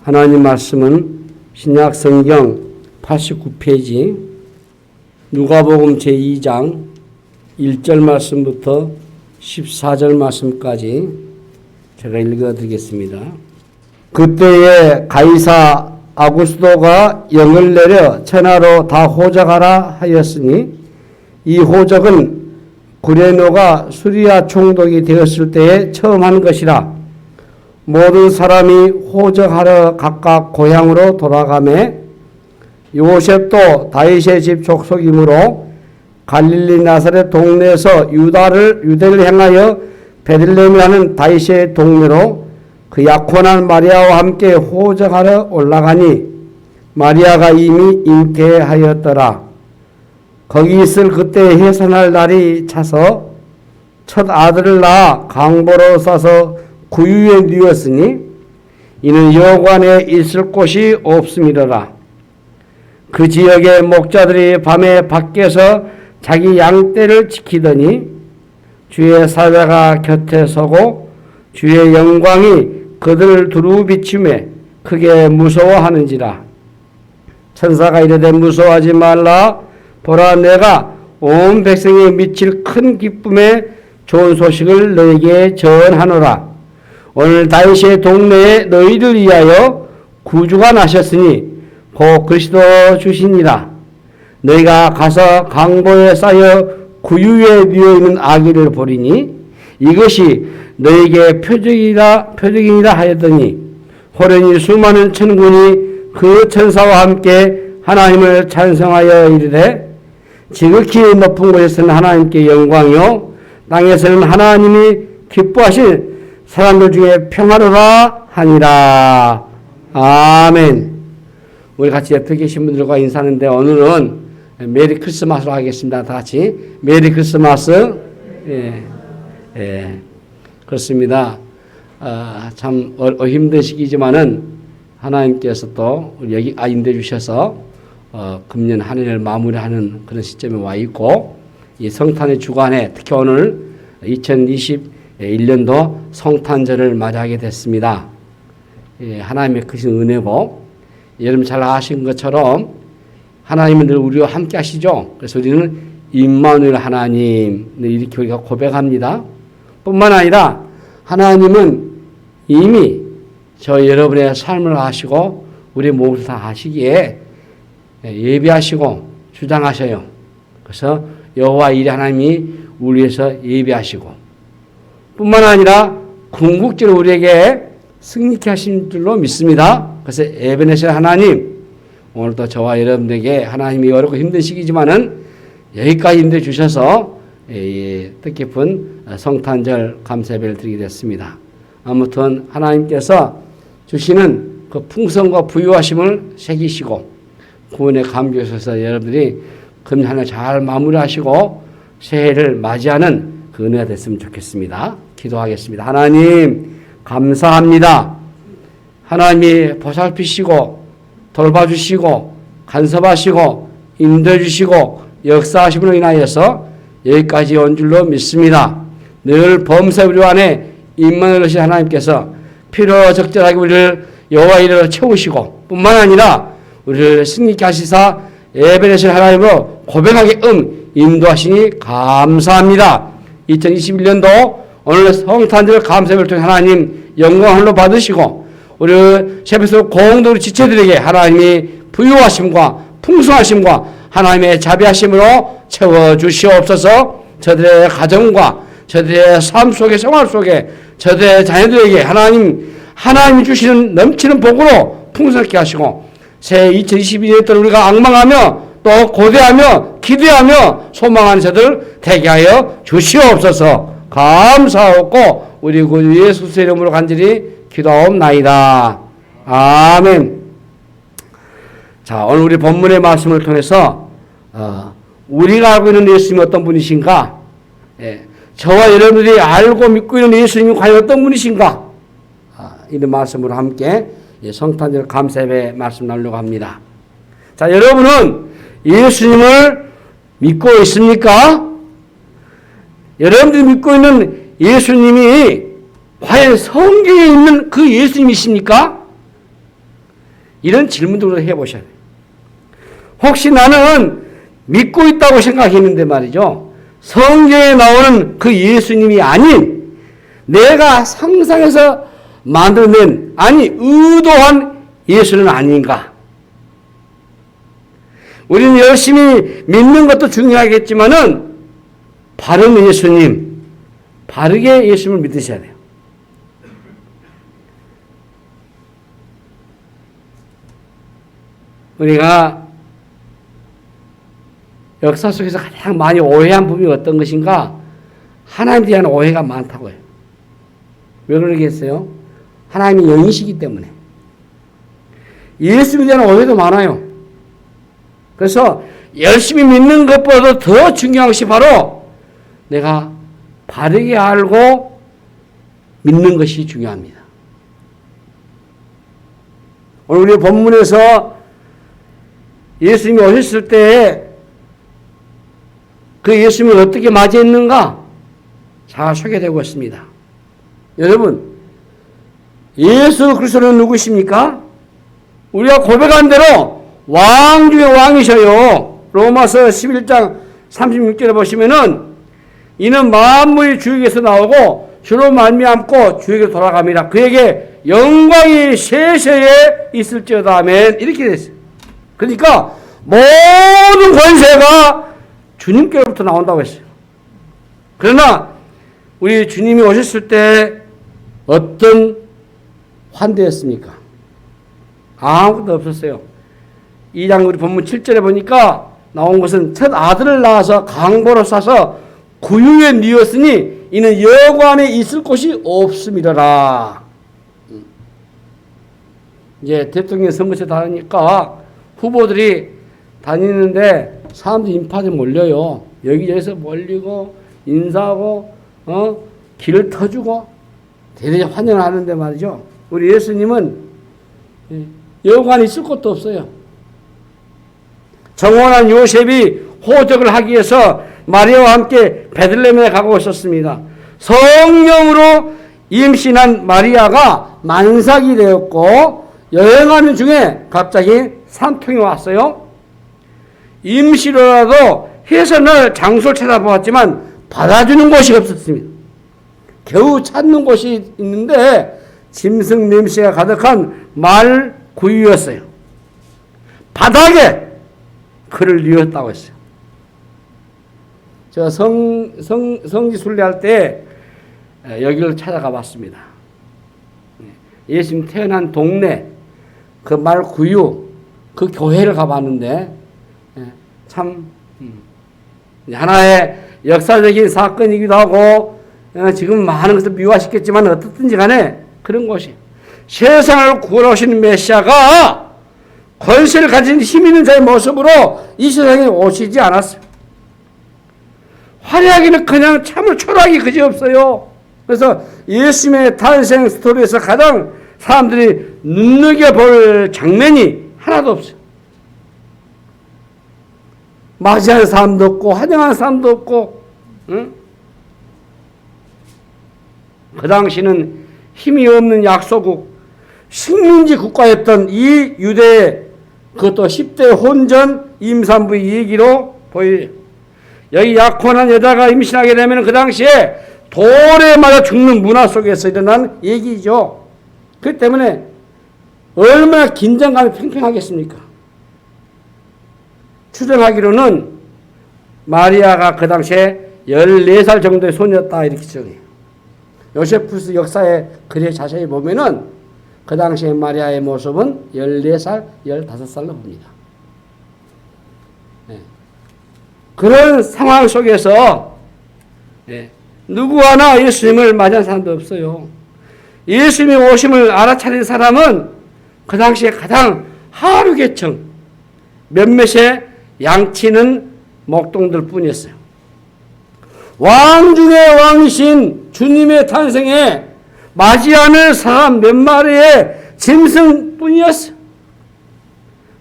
하나님 말씀은 신약 성경 89페이지 누가복음 제2장 1절 말씀부터 14절 말씀까지 제가 읽어드리겠습니다. 그때에 가이사 아구스도가 영을 내려 천하로 다 호적하라 하였으니 이 호적은 구레노가 수리아 총독이 되었을 때에 처음 한 것이라. 모든 사람이 호적하러 각각 고향으로 돌아가매 요셉도 다윗의 집 족속이므로 갈릴리 나사렛 동네에서 유대를 향하여 베들레헴이라는 다윗의 동네로 그 약혼한 마리아와 함께 호적하러 올라가니 마리아가 이미 잉태하였더라. 거기 있을 그때 해산할 날이 차서 첫 아들을 낳아 강보로 싸서 구유에 뉘었으니 이는 여관에 있을 곳이 없음이로라. 그 지역의 목자들이 밤에 밖에서 자기 양떼를 지키더니 주의 사자가 곁에 서고 주의 영광이 그들을 두루 비추매 크게 무서워하는지라. 천사가 이르되 무서워하지 말라. 보라, 내가 온 백성에 미칠 큰 기쁨의 좋은 소식을 너에게 전하노라. 오늘 다윗의 동네에 너희를 위하여 구주가 나셨으니 곧 그리스도 주시니라. 너희가 가서 강보에 쌓여 구유에 뉘어 있는 아기를 보리니 이것이 너희에게 표적이니라 하였더니 호련히 수많은 천군이 그 천사와 함께 하나님을 찬송하여 이르되 지극히 높은 곳에서는 하나님께 영광이요 땅에서는 하나님이 기뻐하신 사람들 중에 평화로라 하니라. 아멘. 우리 같이 옆에 계신 분들과 인사하는데 오늘은 메리 크리스마스로 하겠습니다. 다 같이 메리 크리스마스. 예. 그렇습니다. 참 힘든 시기지만은 하나님께서 또 여기 인도해 주셔서 금년 한 해를 마무리하는 그런 시점에 와 있고 이 성탄의 주간에 특히 오늘 2021년도 성탄절을 맞이하게 됐습니다. 하나님의 크신 은혜고 여러분 잘 아신 것처럼 하나님은 늘 우리와 함께 하시죠. 그래서 우리는 임마누엘 하나님 이렇게 우리가 고백합니다. 뿐만 아니라 하나님은 이미 저 여러분의 삶을 아시고 우리 몸을 다 아시기에 예비하시고 주장하셔요. 그래서 여호와 이레 하나님이 우리 위해서 예비하시고 뿐만 아니라 궁극적으로 우리에게 승리케 하신 줄로 믿습니다. 그래서 에베네셀 하나님 오늘도 저와 여러분에게 하나님이 어렵고 힘든 시기지만은 여기까지 힘내 주셔서 뜻깊은 성탄절 감사예배를 드리게 됐습니다. 아무튼 하나님께서 주시는 그 풍성과 부유하심을 새기시고 구원에 감격하셔서 여러분들이 금년 한 해 잘 마무리하시고 새해를 맞이하는 그 은혜가 됐으면 좋겠습니다. 기도하겠습니다. 하나님 감사합니다. 하나님이 보살피시고 돌봐주시고 간섭하시고 인도해주시고 역사하심으로 인하여서 여기까지 온 줄로 믿습니다. 늘 범사 우리 안에 임만을 하신 하나님께서 필요 적절하게 우리를 여호와 이레로 채우시고 뿐만 아니라 우리를 승리케 하시사 에베네셀 하나님으로 고백하게 인도하시니 감사합니다. 2021년도 오늘 성탄절 감사를 통해 하나님 영광을 받으시고 우리 세배소 공동으로 지체들에게 하나님이 부유하심과 풍성하심과 하나님의 자비하심으로 채워주시옵소서. 저들의 가정과 저들의 삶 속에 생활 속에 저들의 자녀들에게 하나님이 주시는 넘치는 복으로 풍성하게 하시고 새해 2022년에 우리가 앙망하며 또 고대하며 기대하며 소망하는 저들 되게 하여 주시옵소서. 감사하고 우리 구주 예수 그리스도의 이름으로 간절히 기도하옵나이다. 아멘. 자, 오늘 우리 본문의 말씀을 통해서 우리가 알고 있는 예수님이 어떤 분이신가? 저와 여러분들이 알고 믿고 있는 예수님이 과연 어떤 분이신가? 이런 말씀으로 함께 성탄절 감사예배 말씀 나누려고 합니다. 자, 여러분은 예수님을 믿고 있습니까? 여러분들이 믿고 있는 예수님이 과연 성경에 있는 그 예수님이십니까? 이런 질문들을 해보셔야 돼요. 혹시 나는 믿고 있다고 생각했는데 말이죠. 성경에 나오는 그 예수님이 아닌 내가 상상해서 만들어낸 의도한 예수는 아닌가? 우리는 열심히 믿는 것도 중요하겠지만은 바른 예수님, 바르게 예수님을 믿으셔야 돼요. 우리가 역사 속에서 가장 많이 오해한 부분이 어떤 것인가? 하나님에 대한 오해가 많다고요. 왜 그러겠어요? 하나님이 영이시기 때문에. 예수에 대한 오해도 많아요. 그래서 열심히 믿는 것보다도 더 중요한 것이 바로 내가 바르게 알고 믿는 것이 중요합니다. 오늘 우리 본문에서 예수님이 오셨을 때 그 예수님을 어떻게 맞이했는가? 잘 소개되고 있습니다. 여러분, 예수 그리스도는 누구십니까? 우리가 고백한 대로 왕 중에 왕이셔요. 로마서 11장 36절에 보시면은 이는 만물이 주에게서 나오고 주로 말미암고 주에게 돌아갑니다. 그에게 영광이 세세에 있을지어다. 아멘. 이렇게 됐어요. 그러니까 모든 권세가 주님께로부터 나온다고 했어요. 그러나 우리 주님이 오셨을 때 어떤 환대였습니까? 아무것도 없었어요. 2장 우리 본문 7절에 보니까 나온 것은 첫 아들을 낳아서 강보로 싸서 구유에 뉘었으니 이는 여관에 있을 곳이 없음이더라. 이제 대통령 선거제 다니까 후보들이 다니는데 사람들이 인파에 몰려요. 여기저기서 몰리고 인사하고 길을 터주고 대대히 환영을 하는데 말이죠. 우리 예수님은 여관에 있을 곳도 없어요. 정원한 요셉이 호적을 하기 위해서 마리아와 함께 베들레헴에 가고 있었습니다. 성령으로 임신한 마리아가 만삭이 되었고 여행하는 중에 갑자기 산통이 왔어요. 임시로라도 해서 늘 장소를 찾아보았지만 받아주는 곳이 없었습니다. 겨우 찾는 곳이 있는데 짐승 냄새가 가득한 말 구유였어요. 바닥에 그를 뉘었다고 했어요. 저 성지 순례할 때 여기를 찾아가 봤습니다. 예수님 태어난 동네 그 말 구유 그 교회를 가봤는데 참 하나의 역사적인 사건이기도 하고 지금 많은 것을 미화시켰지만 어떻든지 간에 그런 곳이 세상을 구원하시는 메시아가 권세를 가진 힘 있는 자의 모습으로 이 세상에 오시지 않았어요. 화려하기는 그냥 참으로 초라하기 그지없어요. 그래서 예수님의 탄생 스토리에서 가장 사람들이 눈여겨볼 장면이 하나도 없어요. 맞이하는 사람도 없고 환영하는 사람도 없고 응? 그 당시는 힘이 없는 약소국 식민지 국가였던 이 유대의 그것도 10대 혼전 임산부의 얘기로 보여요. 여기 약혼한 여자가 임신하게 되면 그 당시에 돌에 맞아 죽는 문화 속에서 일어난 얘기죠. 그렇기 때문에 얼마나 긴장감이 팽팽하겠습니까? 추정하기로는 마리아가 그 당시에 14살 정도의 소녀였다 이렇게 추정해요. 요세푸스 역사에 글에 자세히 보면은 그 당시에 마리아의 모습은 14살, 15살로 봅니다. 네. 그런 상황 속에서 누구 하나 예수님을 맞이한 사람도 없어요. 예수님의 오심을 알아차린 사람은 그 당시에 가장 하류 계층 몇몇의 양치는 목동들 뿐이었어요. 왕 중의 왕이신 주님의 탄생에 맞이하는 사람 몇 마리의 짐승뿐이었어요.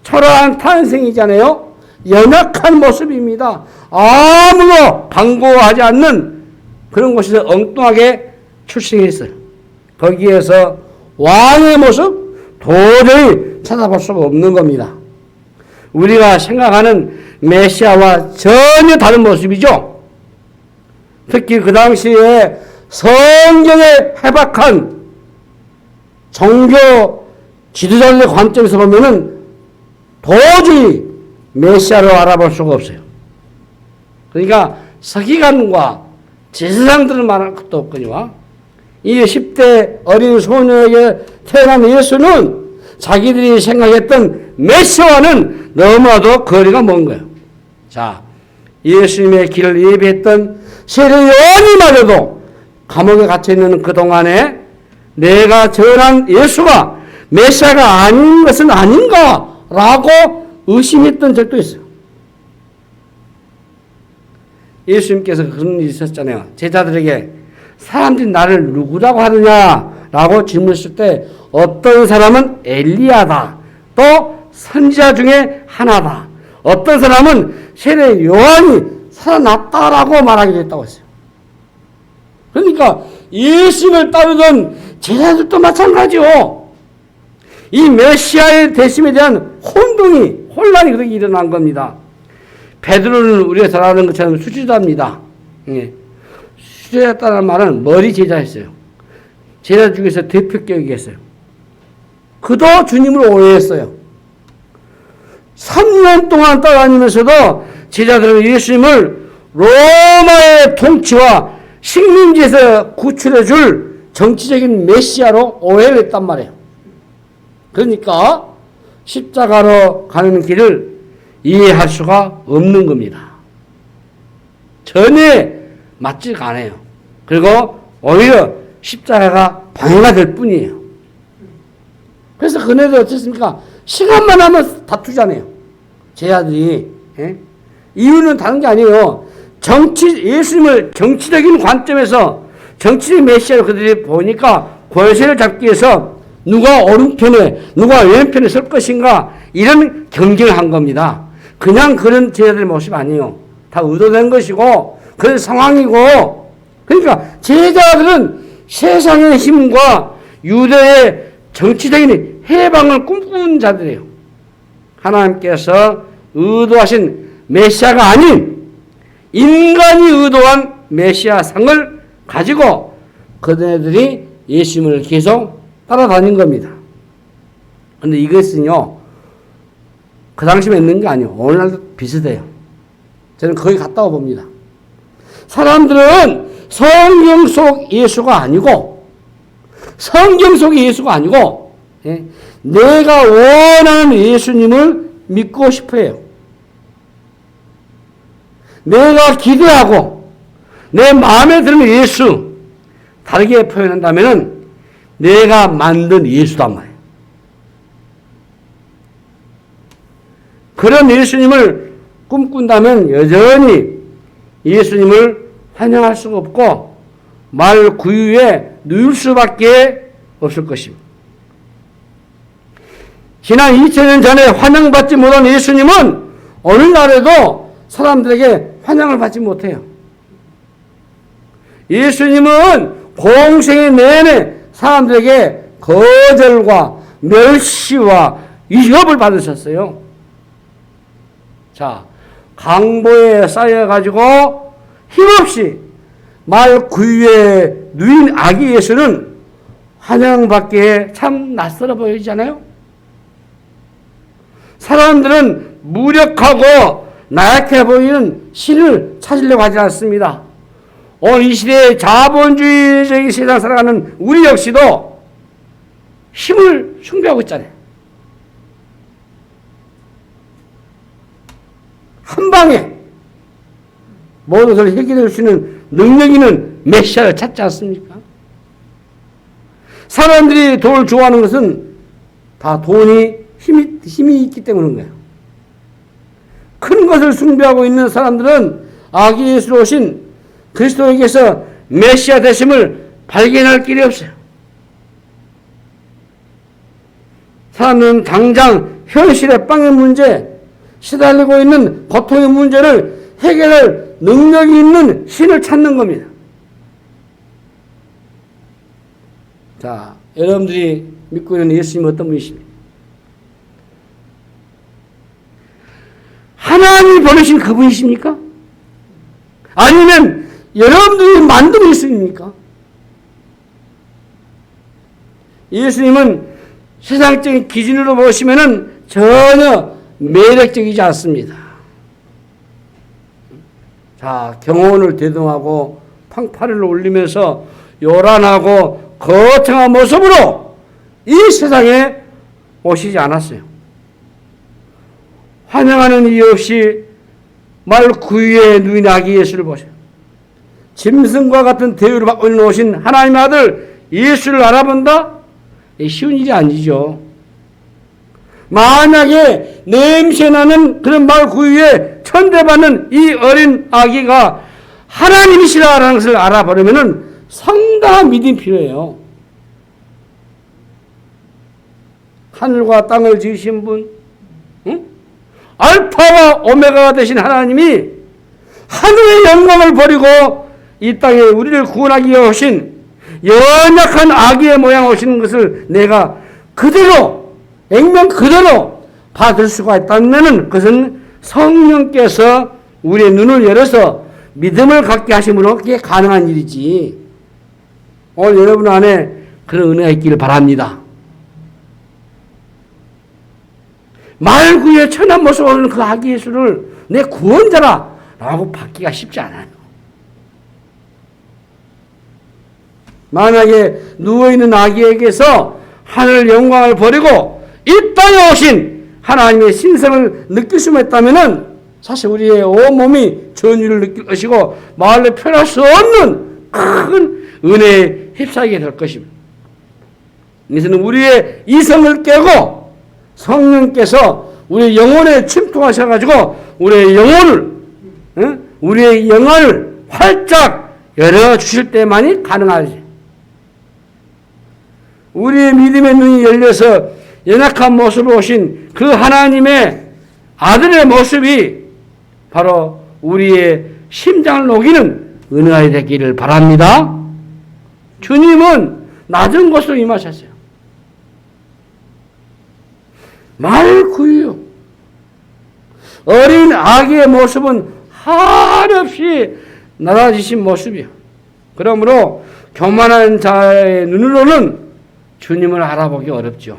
초라한 탄생이잖아요. 연약한 모습입니다. 아무도 반가워하지 않는 그런 곳에서 엉뚱하게 출생했어요. 거기에서 왕의 모습 도저히 찾아볼 수가 없는 겁니다. 우리가 생각하는 메시아와 전혀 다른 모습이죠. 특히 그 당시에 성경에 해박한 종교 지도자들의 관점에서 보면은 도저히 메시아로 알아볼 수가 없어요. 그러니까 서기관과 제사장들은 말할 것도 없거니와 이 10대 어린 소녀에게 태어난 예수는 자기들이 생각했던 메시아와는 너무나도 거리가 먼 거예요. 자, 예수님의 길을 예비했던 세례 요한이마저도 감옥에 갇혀있는 그동안에 내가 전한 예수가 메시아가 아닌 것은 아닌가라고 의심했던 적도 있어요. 예수님께서 그런 일이 있었잖아요. 제자들에게 사람들이 나를 누구라고 하느냐라고 질문했을 때 어떤 사람은 엘리야다. 또 선지자 중에 하나다. 어떤 사람은 세례 요한이 살아났다라고 말하기도 했다고 했어요. 그러니까 예수님을 따르던 제자들도 마찬가지요. 이 메시아의 대심에 대한 혼란이 그렇게 일어난 겁니다. 베드로는 우리가 잘 아는 것처럼 수제자입니다. 수제자였다는 말은 머리 제자였어요. 제자 중에서 대표격이었어요. 그도 주님을 오해했어요. 3년 동안 따라다니면서도 제자들은 예수님을 로마의 통치와 식민지에서 구출해 줄 정치적인 메시아로 오해를 했단 말이에요. 그러니까 십자가로 가는 길을 이해할 수가 없는 겁니다. 전혀 맞지가 않아요. 그리고 오히려 십자가가 방해가 될 뿐이에요. 그래서 그네들 어떻습니까? 시간만 하면 다투잖아요. 제자들이. 이유는 다른 게 아니에요. 예수님을 정치적인 관점에서 정치적 메시아로 그들이 보니까 권세를 잡기 위해서 누가 오른편에 누가 왼편에 설 것인가 이런 경쟁을 한 겁니다. 그냥 그런 제자들의 모습이 아니에요. 다 의도된 것이고 그런 상황이고, 그러니까 제자들은 세상의 힘과 유대의 정치적인 해방을 꿈꾸는 자들이에요. 하나님께서 의도하신 메시아가 아닌 인간이 의도한 메시아상을 가지고 그들이 예수님을 계속 따라다닌 겁니다. 그런데 이것은요, 그 당시에 있는 게 아니에요. 오늘날도 비슷해요. 저는 거기 갔다고 봅니다. 사람들은 성경 속 예수가 아니고, 내가 원하는 예수님을 믿고 싶어 해요. 내가 기대하고, 내 마음에 드는 예수, 다르게 표현한다면 내가 만든 예수단 말이에요. 그런 예수님을 꿈꾼다면 여전히 예수님을 환영할 수가 없고 말 구유에 누울 수밖에 없을 것입니다. 지난 2000년 전에 환영받지 못한 예수님은 오늘날에도 사람들에게 환영을 받지 못해요. 예수님은 공생의 내내 사람들에게 거절과 멸시와 위협을 받으셨어요. 자, 강보에 쌓여가지고 힘없이 말 구유에 누인 아기 예수는 환영받기에 참 낯설어 보이잖아요. 사람들은 무력하고 나약해 보이는 신을 찾으려고 하지 않습니다. 오늘 이 시대에 자본주의적인 세상 살아가는 우리 역시도 힘을 숭배하고 있잖아요. 한 방에 모든 것을 해결할 수 있는 능력 있는 메시아를 찾지 않습니까? 사람들이 돈을 좋아하는 것은 다 돈이 힘이 있기 때문인 거예요. 큰 것을 숭배하고 있는 사람들은 아기 예수로 오신 그리스도에게서 메시아 되심을 발견할 길이 없어요. 사람은 당장 현실의 빵의 문제, 시달리고 있는 고통의 문제를 해결할 능력이 있는 신을 찾는 겁니다. 자, 여러분들이 믿고 있는 예수님은 어떤 분이십니까? 하나님이 보내신 그분이십니까? 아니면 여러분들이 만든 예수님입니까? 예수님은 세상적인 기준으로 보시면은 전혀 매력적이지 않습니다. 자, 경호원을 대동하고 팡파를 올리면서 요란하고 거창한 모습으로 이 세상에 오시지 않았어요. 환영하는 이유 없이 말 구유에 누인 아기 예수를 보세요. 짐승과 같은 대우를 받고 오신 하나님의 아들 예수를 알아본다? 쉬운 일이 아니죠. 만약에 냄새나는 그런 말 구유에 천대받는 이 어린 아기가 하나님이시라는 것을 알아보려면 상당한 믿음이 필요해요. 하늘과 땅을 지으신 분, 응? 알파와 오메가가 되신 하나님이 하늘의 영광을 버리고 이 땅에 우리를 구원하기 위해 오신 연약한 아기의 모양 오시는 것을 내가 그대로 액면 그대로 받을 수가 있다면 그것은 성령께서 우리의 눈을 열어서 믿음을 갖게 하심으로 그게 가능한 일이지. 오늘 여러분 안에 그런 은혜가 있기를 바랍니다. 말구에 천한 모습으로 오는 그 아기 예수를 내 구원자라 라고 받기가 쉽지 않아요. 만약에 누워있는 아기에게서 하늘 영광을 버리고 이 땅에 오신 하나님의 신성을 느낄 수만 있다면 사실 우리의 온몸이 전율을 느낄 것이고 말로 표현할 수 없는 큰 은혜에 휩싸이게 될 것입니다. 이것은 우리의 이성을 깨고 성령께서 우리의 영혼에 침투하셔가지고 우리의 영혼을, 우리의 영혼을 활짝 열어주실 때만이 가능하지. 우리의 믿음의 눈이 열려서 연약한 모습으로 오신 그 하나님의 아들의 모습이 바로 우리의 심장을 녹이는 은혜가 되기를 바랍니다. 주님은 낮은 곳으로 임하셨어요. 말구유 어린 아기의 모습은 한없이 낮아지신 모습이요. 그러므로 교만한 자의 눈으로는 주님을 알아보기 어렵죠.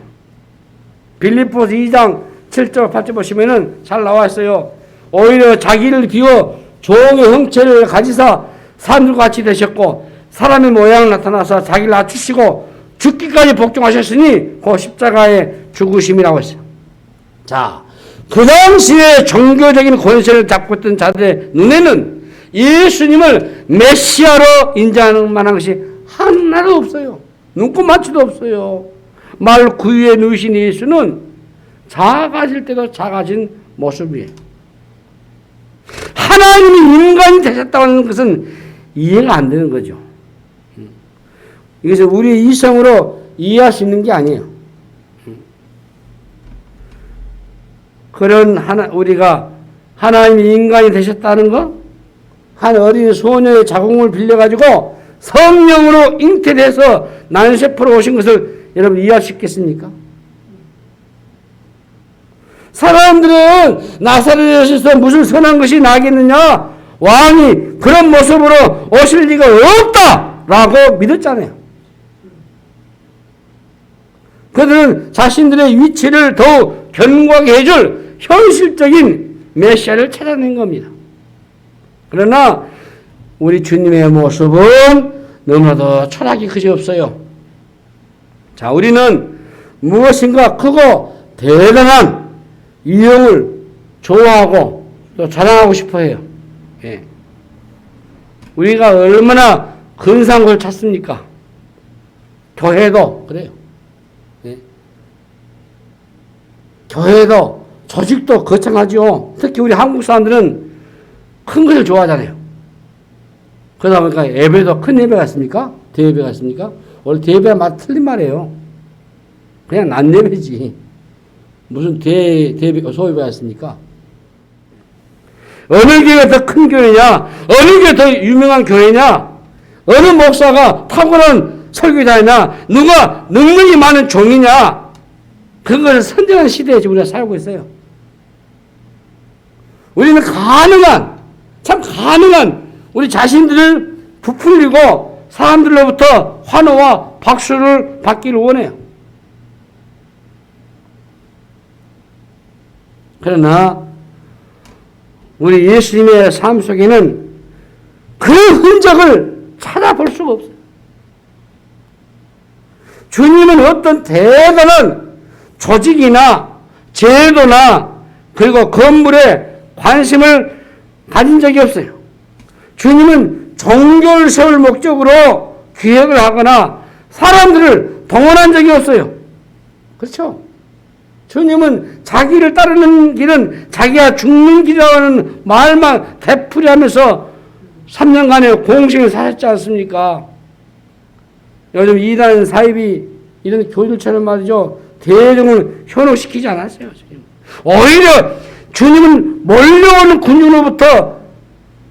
빌립보서 2장 7절 8절 보시면은 잘 나와 있어요. 오히려 자기를 비워 종의 형체를 가지사 사람들과 같이 되셨고 사람의 모양을 나타나서 자기를 낮추시고 죽기까지 복종하셨으니 그 십자가의 죽으심이라고 했어요. 자, 그 당시에 종교적인 권세를 잡고 있던 자들의 눈에는 예수님을 메시아로 인정하는 만한 것이 하나도 없어요. 눈꼽만치도 없어요. 말 구유에 누이신 예수는 작아질 때도 작아진 모습이에요. 하나님이 인간이 되셨다는 것은 이해가 안 되는 거죠. 이것은 우리의 이성으로 이해할 수 있는 게 아니에요. 그런 우리가 하나님이 인간이 되셨다는 거, 한 어린 소녀의 자궁을 빌려가지고 성령으로 잉태돼서 난세포로 오신 것을 여러분 이해할 수 있겠습니까? 사람들은 나사렛에서 무슨 선한 것이 나겠느냐? 왕이 그런 모습으로 오실 리가 없다라고 믿었잖아요. 그들은 자신들의 위치를 더욱 견고하게 해줄 현실적인 메시아를 찾아낸 겁니다. 그러나 우리 주님의 모습은 너무나도 철학이 그지없어요. 자, 우리는 무엇인가 크고 대단한 이용을 좋아하고 또 자랑하고 싶어 해요. 예. 우리가 얼마나 근사한 걸 찾습니까? 교회도 그래요. 예. 교회도 조직도 거창하죠. 특히 우리 한국 사람들은 큰 것을 좋아하잖아요. 그러다 보니까 예배도 큰 예배가 있습니까? 대예배가 있습니까? 원래 대예배가 막 틀린 말이에요. 그냥 난 예배지. 무슨 대예배, 소예배가 있습니까? 어느 교회가 더 큰 교회냐? 어느 교회가 더 유명한 교회냐? 어느 목사가 탁월한 설교자냐? 누가 능력이 많은 종이냐? 그것을 선정한 시대에 우리가 살고 있어요. 우리는 참 가능한 우리 자신들을 부풀리고 사람들로부터 환호와 박수를 받기를 원해요. 그러나 우리 예수님의 삶 속에는 그 흔적을 찾아볼 수가 없어요. 주님은 어떤 대단한 조직이나 제도나 그리고 건물에 관심을 가진 적이 없어요. 주님은 종교를 세울 목적으로 기획을 하거나 사람들을 동원한 적이 없어요. 그렇죠? 주님은 자기를 따르는 길은 자기가 죽는 길이라는 말만 되풀이하면서 3년간의 공생을 사셨지 않습니까? 요즘 이단 사입이 이런 교들처럼 말이죠. 대중을 현혹시키지 않았어요. 오히려 주님은 몰려오는 군중으로부터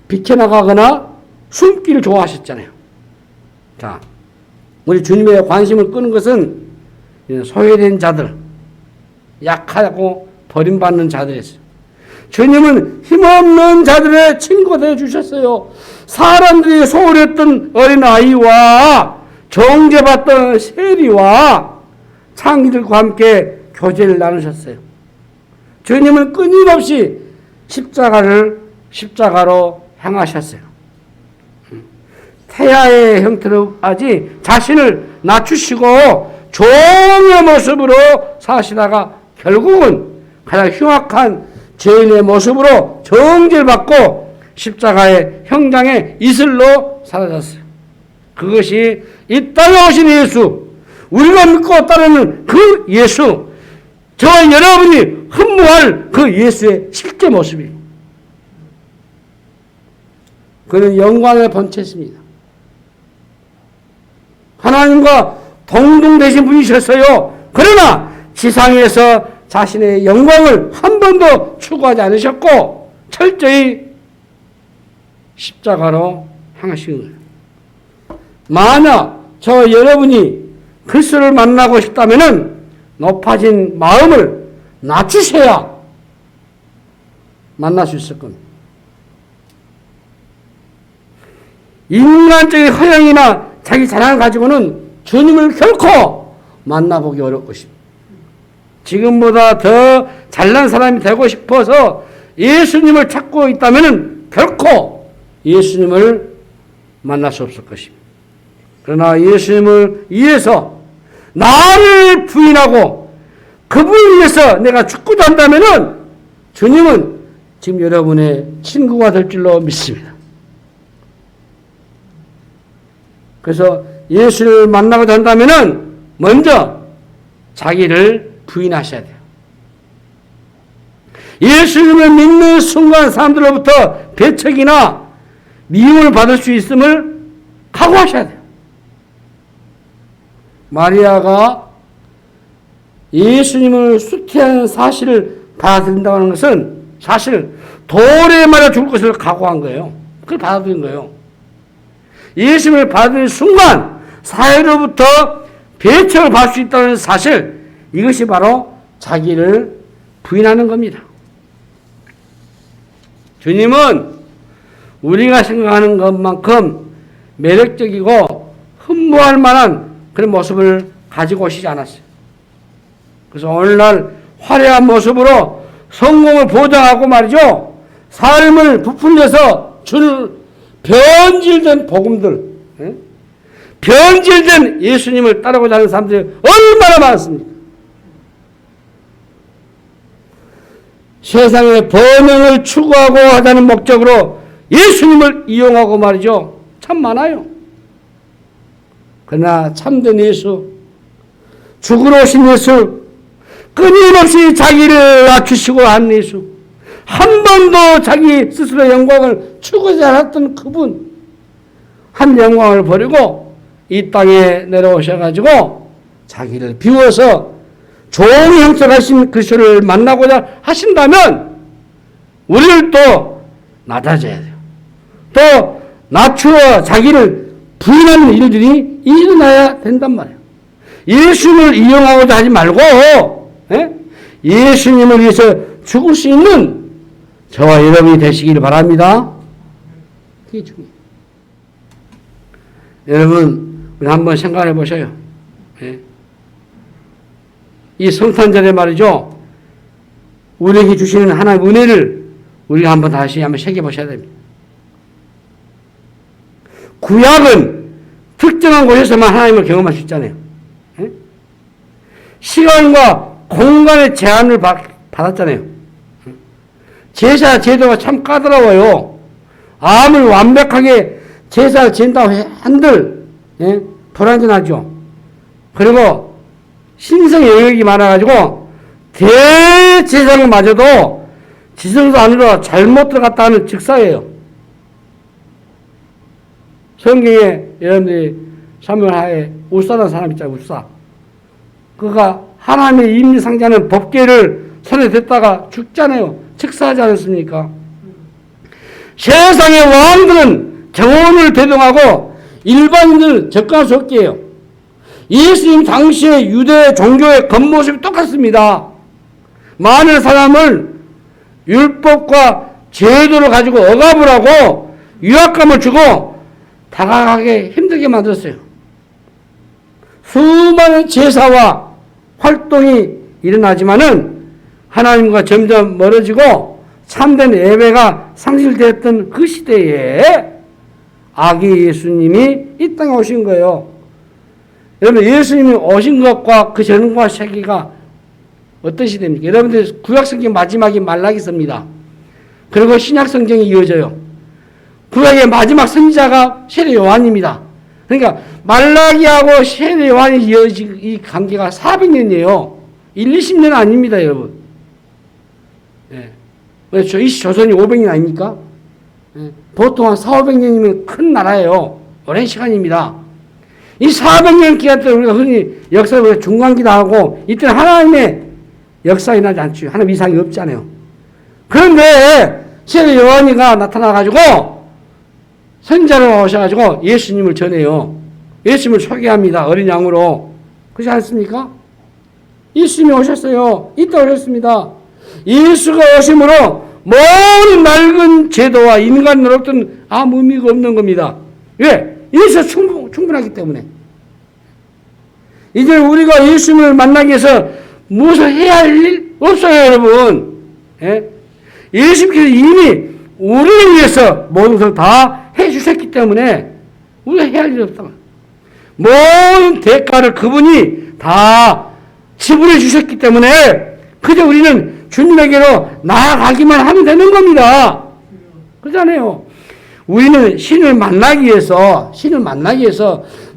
비켜나가거나 숨기를 좋아하셨잖아요. 자, 우리 주님의 관심을 끄는 것은 소외된 자들, 약하고 버림받는 자들이었어요. 주님은 힘없는 자들의 친구가 되어주셨어요. 사람들이 소홀했던 어린아이와 정죄받던 세리와 창기들과 함께 교제를 나누셨어요. 주님은 끊임없이 십자가로 향하셨어요. 태아의 형태로 하지 자신을 낮추시고 종의 모습으로 사시다가 결국은 가장 흉악한 죄인의 모습으로 정죄를 받고 십자가의 형장의 이슬로 사라졌어요. 그것이 이 땅에 오신 예수, 우리가 믿고 따르는 그 예수, 저와 여러분이 흠모할 그 예수의 실제 모습이에요. 그는 영광의 본체입니다. 하나님과 동등되신 분이셨어요. 그러나 지상에서 자신의 영광을 한 번도 추구하지 않으셨고 철저히 십자가로 향하신 거예요. 만약 저 여러분이 그리스도를 만나고 싶다면 높아진 마음을 낮추셔야 만날 수 있을 겁니다. 인간적인 허영이나 자기 자랑을 가지고는 주님을 결코 만나보기 어려울 것입니다. 지금보다 더 잘난 사람이 되고 싶어서 예수님을 찾고 있다면 결코 예수님을 만날 수 없을 것입니다. 그러나 예수님을 위해서 나를 부인하고 그분을 위해서 내가 죽고자 한다면 주님은 지금 여러분의 친구가 될 줄로 믿습니다. 그래서 예수를 만나고자 한다면 먼저 자기를 부인하셔야 돼요. 예수님을 믿는 순간 사람들로부터 배척이나 미움을 받을 수 있음을 각오하셔야 돼요. 마리아가 예수님을 수태한 사실을 받아들인다고 하는 것은 사실 돌에 맞아 죽을 것을 각오한 거예요. 그걸 받아들인 거예요. 예수님을 받아들인 순간 사회로부터 배척을 받을 수 있다는 사실, 이것이 바로 자기를 부인하는 겁니다. 주님은 우리가 생각하는 것만큼 매력적이고 흠모할 만한 그런 모습을 가지고 오시지 않았어요. 그래서 오늘날 화려한 모습으로 성공을 보장하고 말이죠. 삶을 부풀려서 줄 변질된 복음들, 변질된 예수님을 따르고자 하는 사람들이 얼마나 많습니까? 세상의 번영을 추구하고 하자는 목적으로 예수님을 이용하고 말이죠. 참 많아요. 그러나 참된 예수, 죽으러 오신 예수, 끊임없이 자기를 낮추시고 한 예수, 한 번도 자기 스스로의 영광을 추구하지 않았던 그분, 한 영광을 버리고 이 땅에 내려오셔가지고 자기를 비워서 종의 형태로 하신 그리스도를 만나고자 하신다면 우리를 또 낮아져야 돼요. 또 낮추어 자기를 부인하는 일들이 일어나야 된단 말이에요. 예수님을 이용하고자 하지 말고 예수님을 위해서 죽을 수 있는 저와 여러분이 되시기를 바랍니다. 그게 중요해요. 여러분, 우리 한번 생각해 보셔요. 예. 이 성탄절에 말이죠. 우리에게 주시는 하나님의 은혜를 우리가 한번 다시 한번 새겨보셔야 됩니다. 구약은 특정한 곳에서만 하나님을 경험할 수 있잖아요. 예? 시간과 공간의 제한을 받았잖아요. 제사 제도가 참 까다로워요. 아무리 완벽하게 제사를 지낸다고 한들 예? 불완전하죠. 그리고 신성 영역이 많아가지고 대제사장마저도 지성소 안으로 잘못 들어갔다 하는 즉사예요. 성경에 여러분들이 사무엘하에 울사라는 사람 있잖아요. 울사. 그가 하나님의 임의상자는 법궤를 손에 댔다가 죽잖아요. 즉사하지 않았습니까? 세상의 왕들은 정원을 대동하고 일반인들 접근할 수 없게 해요. 예수님 당시의 유대 종교의 겉모습이 똑같습니다. 많은 사람을 율법과 제도를 가지고 억압을 하고 유압감을 주고 다가가게 힘들게 만들었어요. 수많은 제사와 활동이 일어나지만은 하나님과 점점 멀어지고 참된 예배가 상실되었던 그 시대에 아기 예수님이 이 땅에 오신 거예요. 여러분, 예수님이 오신 것과 그 전과 시기가 어떤 시대입니까? 여러분들 구약성경 마지막이 말라기서입니다. 그리고 신약성경이 이어져요. 구약의 마지막 선지자가 세례 요한입니다. 그러니까 말라기하고 세례 요한이 이어진 이 관계가 400년이에요. 1, 20년 아닙니다, 여러분. 예. 그렇죠. 이 조선이 500년 아닙니까? 예. 보통 한 400~500년이면 큰 나라예요. 오랜 시간입니다. 이 400년 기간 동안 우리가 흔히 역사를 중간기도 하고 이때는 하나님의 역사가 일어나지 않죠. 하나님 이상이 없잖아요. 그런데 세례 요한이가 나타나가지고 선자로 오셔가지고 예수님을 전해요. 예수님을 소개합니다. 어린 양으로. 그렇지 않습니까? 예수님이 오셨어요. 이때 오셨습니다. 예수가 오심으로 모든 낡은 제도와 인간 노력들은 아무 의미가 없는 겁니다. 왜? 예수가 충분하기 때문에. 이제 우리가 예수님을 만나기 위해서 무엇을 해야 할 일 없어요, 여러분. 예? 예수님께서 이미 우리를 위해서 모든 것을 다 해주셨기 때문에 우리가 해야 할 일 없다. 모든 대가를 그분이 다 지불해 주셨기 때문에 그저 우리는 주님에게로 나아가기만 하면 되는 겁니다. 그렇잖아요. 우리는 신을 만나기 위해서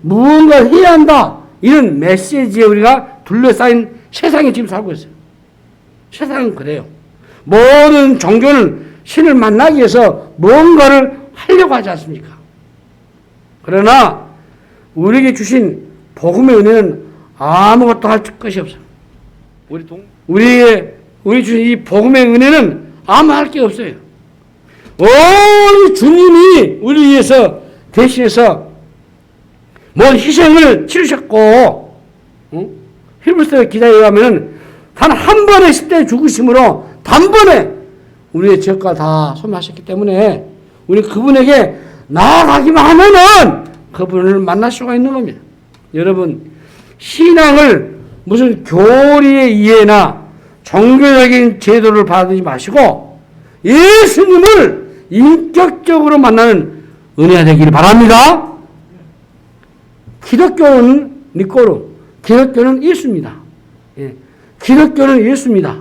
무언가를 해야 한다. 이런 메시지에 우리가 둘러싸인 세상에 지금 살고 있어요. 세상은 그래요. 모든 종교는 신을 만나기 위해서 무언가를 하려고 하지 않습니까? 그러나 우리에게 주신 복음의 은혜는 아무것도 할 것이 없어요. 우리 주신 이 복음의 은혜는 아무 할 게 없어요. 온 주님이 우리 위해서 대신해서 뭔 희생을 치르셨고, 히브리서 기자에 의하면 단 한 번의 십대 죽으심으로 단번에 우리의 죄가 다 소멸하셨기 때문에 우리 그분에게 나아가기만 하면은 그분을 만날 수가 있는 겁니다. 여러분, 신앙을 무슨 교리의 이해나 종교적인 제도를 받지 마시고 예수님을 인격적으로 만나는 은혜가 되기를 바랍니다. 기독교는 니꼬르, 기독교는 예수입니다. 예. 기독교는 예수입니다.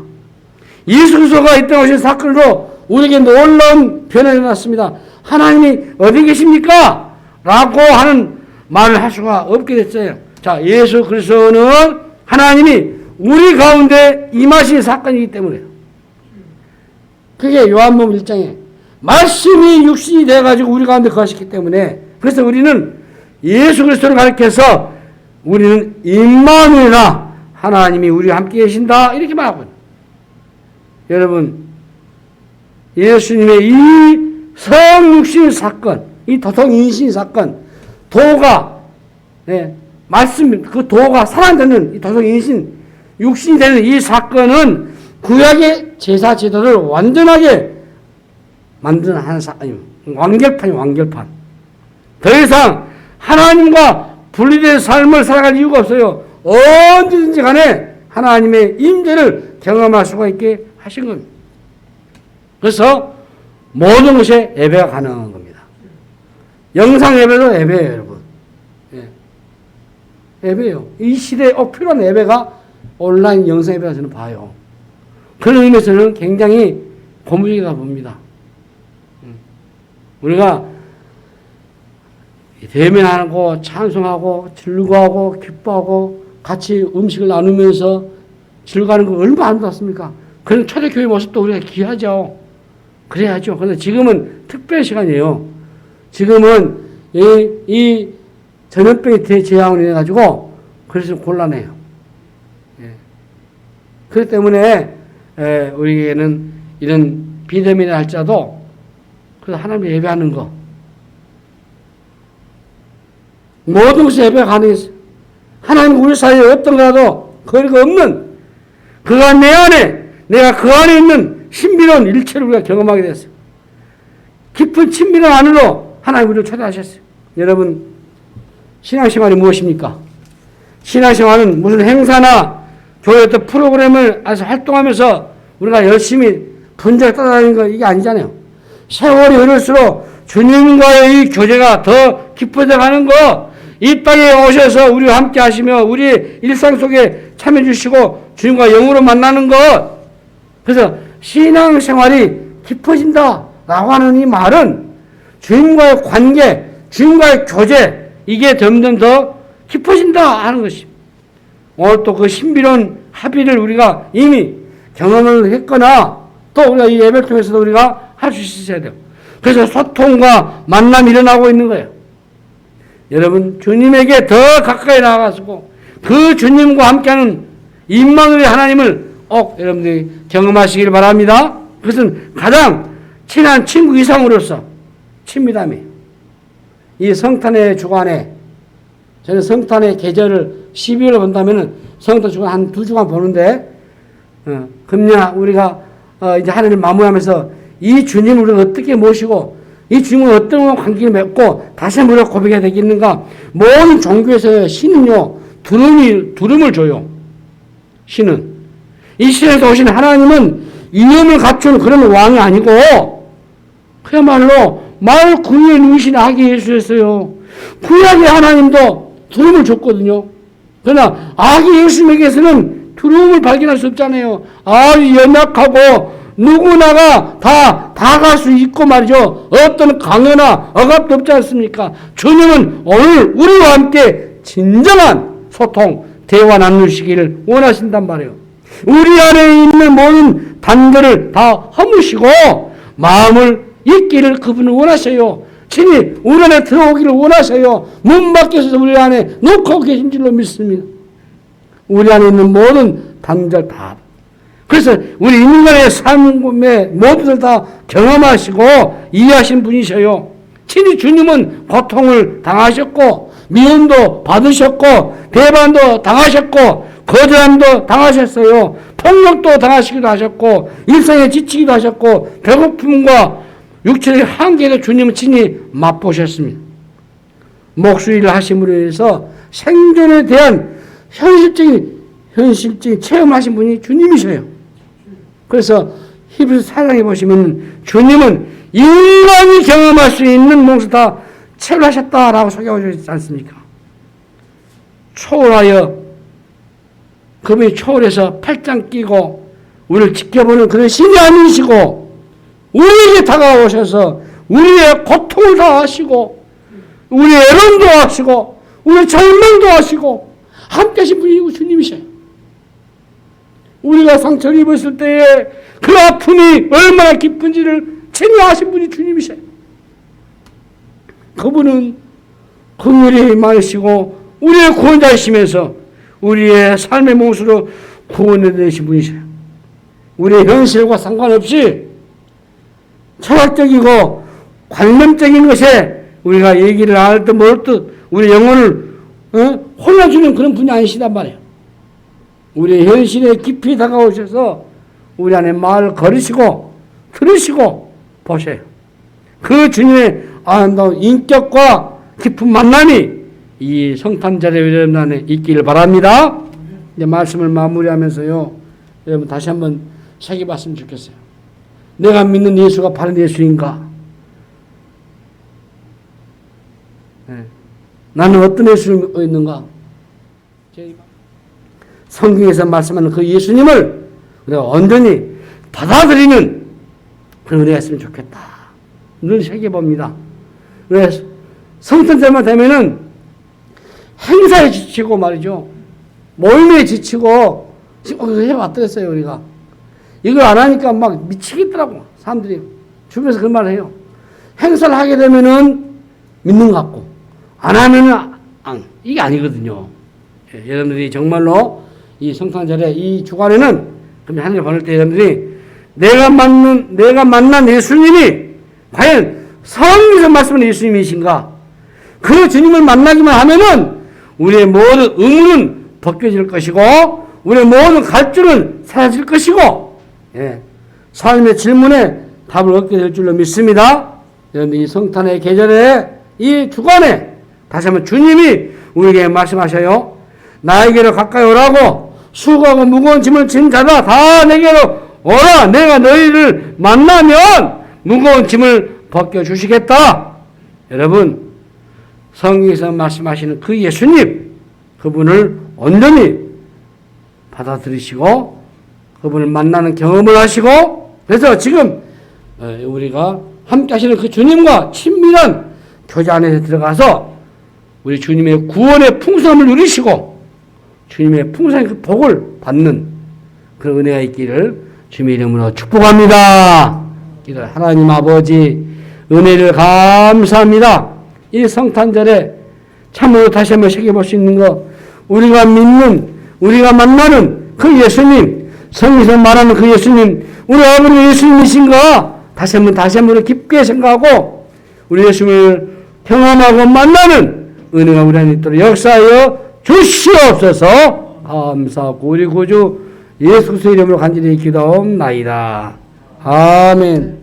예수 그리스도가 이 땅에 오신 사건으로 우리에게 놀라운 변화가 일어났습니다. 하나님이 어디 계십니까? 라고 하는 말을 할 수가 없게 됐어요. 자, 예수 그리스도는 하나님이 우리 가운데 임하신 사건이기 때문에 그게 요한복음 1장에 말씀이 육신이 되어가지고 우리 가운데 거하셨기 때문에 그래서 우리는 예수 그리스도를 가리켜서 우리는 임마누엘이나 하나님이 우리와 함께 계신다 이렇게 말하고 있습니다. 여러분, 예수님의 이 성육신 사건, 이 도성인신 사건, 도가 말씀 그 도가 살아되는 이 도성인신 육신이 되는 이 사건은 구약의 제사 제도를 완전하게 만든 완결판이 완결판. 더 이상 하나님과 분리된 삶을 살아갈 이유가 없어요. 언제든지 간에 하나님의 임재를 경험할 수가 있게 하신 겁니다. 그래서 모든 것에 예배가 가능한 겁니다. 영상 예배도 예배예요, 여러분. 예. 예배예요. 이 시대에 필요한 예배가 온라인 영상 예배가 저는 봐요. 그런 의미에서는 굉장히 고무적이다 봅니다. 우리가 대면하고 찬송하고 즐거워하고 기뻐하고 같이 음식을 나누면서 즐거워하는 거 얼마나 아름답습니까? 그런 초대교회 모습도 우리가 귀하죠. 그래야죠. 그런데 지금은 특별 시간이에요. 지금은 이 전염병이 대재앙을 인해가지고 그래서 곤란해요. 예. 그렇기 때문에 우리에게는 이런 비대면이라 할지라도 그래서 하나님 예배하는 거 모든 것이 예배가 가능했어요. 하나님 우리 사이에 어떤 거라도 거리가 없는 그가 내 안에 내가 그 안에 있는 신비로운 일체를 우리가 경험하게 됐어요. 깊은 친밀한 안으로 하나님 우리를 초대하셨어요. 여러분 신앙생활이 무엇입니까? 신앙생활은 무슨 행사나 교회 어떤 프로그램을 아주 활동하면서 우리가 열심히 분주하게 따라다니는 거 이게 아니잖아요. 세월이 흐를수록 주님과의 이 교제가 더 깊어져 가는 거, 이 땅에 오셔서 우리와 함께 하시며 우리 일상 속에 참여 주시고 주님과 영으로 만나는 것. 그래서 신앙생활이 깊어진다라고 하는 이 말은 주님과의 관계, 주님과의 교제, 이게 점점 더 깊어진다 하는 것입니다. 오늘 또 그 신비로운 합의를 우리가 이미 경험을 했거나 또 우리가 이 예배를 통해서도 우리가 할 수 있어야 돼요. 그래서 소통과 만남이 일어나고 있는 거예요. 여러분 주님에게 더 가까이 나아가시고 그 주님과 함께하는 임마누엘 하나님을 꼭 여러분들이 경험하시길 바랍니다. 그것은 가장 친한 친구 이상으로서 친밀함이에요. 이 성탄의 주간에 저는 성탄의 계절을 12월에 본다면 성탄 주간 한 2주간 보는데 금년 우리가 이제 하나님 마무리하면서 이 주님을 우리가 어떻게 모시고 이 주님과 어떤 관계를 맺고 다시 한번 우리가 고백해야 되겠는가. 모든 종교에서 신은요 두름을 줘요. 신은 이 신에서 오신 하나님은 이념을 갖춘 그런 왕이 아니고 그야말로 마을 구유에 누우신 아기 예수였어요. 구약의 하나님도 두름을 줬거든요. 그러나 아기 예수님에게서는 두려움을 발견할 수 없잖아요. 아주 연약하고 누구나가 다 갈 수 있고 말이죠. 어떤 강요나 억압도 없지 않습니까? 주님은 오늘 우리와 함께 진정한 소통, 대화 나누시기를 원하신단 말이에요. 우리 안에 있는 모든 단절을 다 허무시고 마음을 잊기를 그분은 원하셔요. 친히 우리 안에 들어오기를 원하셔요. 문 밖에서 우리 안에 놓고 계신 줄로 믿습니다. 우리 안에 있는 모든 단절 다. 그래서 우리 인간의 삶에 모두를 다 경험하시고 이해하신 분이셔요. 친히 주님은 고통을 당하셨고 미움도 받으셨고 배반도 당하셨고 거절함도 당하셨어요. 폭력도 당하시기도 하셨고 일상에 지치기도 하셨고 배고픔과 육체의 한계도 주님은 친히 맛보셨습니다. 목수일을 하심으로 해서 생존에 대한 현실적인 체험하신 분이 주님이셔요. 그래서 히브리서 4장에 보시면 주님은 인간이 경험할 수 있는 몫을 다 체험하셨다라고 소개하고 있지 않습니까? 초월하여 그분이 초월해서 팔짱 끼고 우리를 지켜보는 그런 신이 아니시고 우리에게 다가오셔서 우리의 고통을 다 하시고 우리의 애론도 하시고 우리의 절망도 하시고 함께 하신 분이 주님이셔요. 우리가 상처를 입었을 때에 그 아픔이 얼마나 깊은지를 체념하신 분이 주님이셔요. 그분은 긍휼이 많으시고 우리의 구원자이시면서 우리의 삶의 몫으로 구원해 내신 분이셔요. 우리의 현실과 상관없이 철학적이고 관념적인 것에 우리가 얘기를 안 할 듯 모를 듯 우리 영혼을 혼내주는 그런 분이 아니시단 말이에요. 우리의 현실에 깊이 다가오셔서 우리 안에 말을 걸으시고 들으시고 보세요. 그 주님의 아름다운 인격과 깊은 만남이 이 성탄절의 여러분 안에 있기를 바랍니다. 이제 말씀을 마무리하면서요, 여러분 다시 한번 새겨봤으면 좋겠어요. 내가 믿는 예수가 바른 예수인가? 네. 나는 어떤 예수를 믿고 있는가? 성경에서 말씀하는 그 예수님을 우리가 온전히 받아들이는 그런 은혜가 있으면 좋겠다. 늘 새겨봅니다. 그래서 성탄절만 되면은 행사에 지치고 말이죠. 모임에 지치고 지금 해왔더랬어요 우리가. 이걸 안 하니까 막 미치겠더라고 사람들이 주변에서 그런 말을 해요. 행사를 하게 되면은 믿는 것 같고 안 하면은 이게 아니거든요. 예, 여러분들이 정말로 이 성탄절에 이 주간에는 그럼 하나님을 보낼 때 여러분들이 내가 만난 예수님이 과연 성경에서 말씀하는 예수님이신가? 그 주님을 만나기만 하면은 우리의 모든 의문은 벗겨질 것이고 우리의 모든 갈증은 사라질 것이고 예, 삶의 질문에 답을 얻게 될 줄로 믿습니다. 여러분 이 성탄의 계절에 이 주간에 다시 한번 주님이 우리에게 말씀하셔요. 나에게로 가까이 오라고 수고하고 무거운 짐을 진 자다 다 내게로 오라. 내가 너희를 만나면 무거운 짐을 벗겨주시겠다. 여러분 성경에서 말씀하시는 그 예수님 그분을 온전히 받아들이시고 그분을 만나는 경험을 하시고 그래서 지금 우리가 함께 하시는 그 주님과 친밀한 교제 안에 들어가서 우리 주님의 구원의 풍성함을 누리시고 주님의 풍성한 그 복을 받는 그런 은혜가 있기를 주님의 이름으로 축복합니다. 하나님 아버지 은혜를 감사합니다. 이 성탄절에 참으로 다시 한번 새겨볼 수 있는 것 우리가 믿는 우리가 만나는 그 예수님 성경에서 말하는 그 예수님 우리 아버지 예수님이신가 다시 한번 깊게 생각하고 우리 예수님을 경험하고 만나는 은혜가 우리 안에 있도록 역사하여 주시옵소서. 감사하고 우리 구주 예수 그리스도의 이름으로 간절히 기도하옵나이다. 아멘.